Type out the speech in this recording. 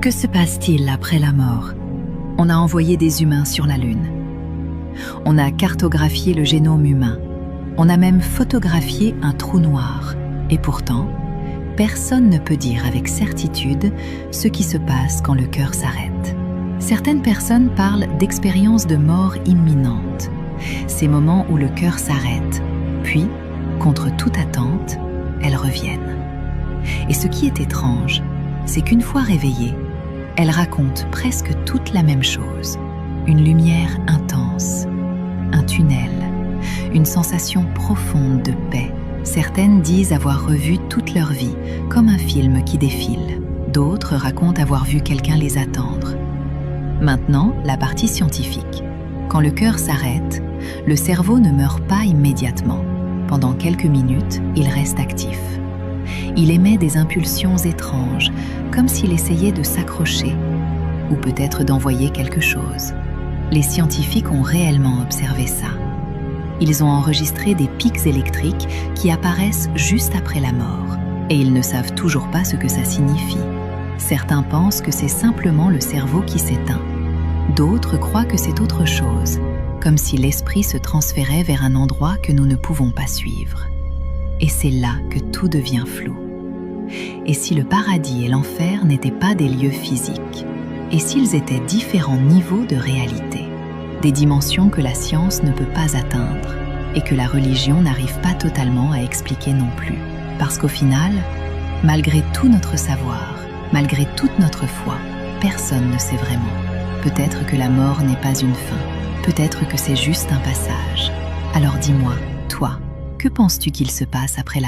Que se passe-t-il après la mort? On a envoyé des humains sur la Lune. On a cartographié le génome humain. On a même photographié un trou noir. Et pourtant, personne ne peut dire avec certitude ce qui se passe quand le cœur s'arrête. Certaines personnes parlent d'expériences de mort imminente, ces moments où le cœur s'arrête, puis, contre toute attente, elles reviennent. Et ce qui est étrange, c'est qu'une fois réveillées, elles racontent presque toutes la même chose. Une lumière intense, un tunnel, une sensation profonde de paix. Certaines disent avoir revu toute leur vie, comme un film qui défile. D'autres racontent avoir vu quelqu'un les attendre. Maintenant, la partie scientifique. Quand le cœur s'arrête, le cerveau ne meurt pas immédiatement. Pendant quelques minutes, il reste actif. Il émet des impulsions étranges, comme s'il essayait de s'accrocher, ou peut-être d'envoyer quelque chose. Les scientifiques ont réellement observé ça. Ils ont enregistré des pics électriques qui apparaissent juste après la mort, et ils ne savent toujours pas ce que ça signifie. Certains pensent que c'est simplement le cerveau qui s'éteint. D'autres croient que c'est autre chose, comme si l'esprit se transférait vers un endroit que nous ne pouvons pas suivre. Et c'est là que tout devient flou. Et si le paradis et l'enfer n'étaient pas des lieux physiques? Et s'ils étaient différents niveaux de réalité? Des dimensions que la science ne peut pas atteindre et que la religion n'arrive pas totalement à expliquer non plus. Parce qu'au final, malgré tout notre savoir, malgré toute notre foi, personne ne sait vraiment. Peut-être que la mort n'est pas une fin. Peut-être que c'est juste un passage. Alors dis-moi, toi, que penses-tu qu'il se passe après la mort?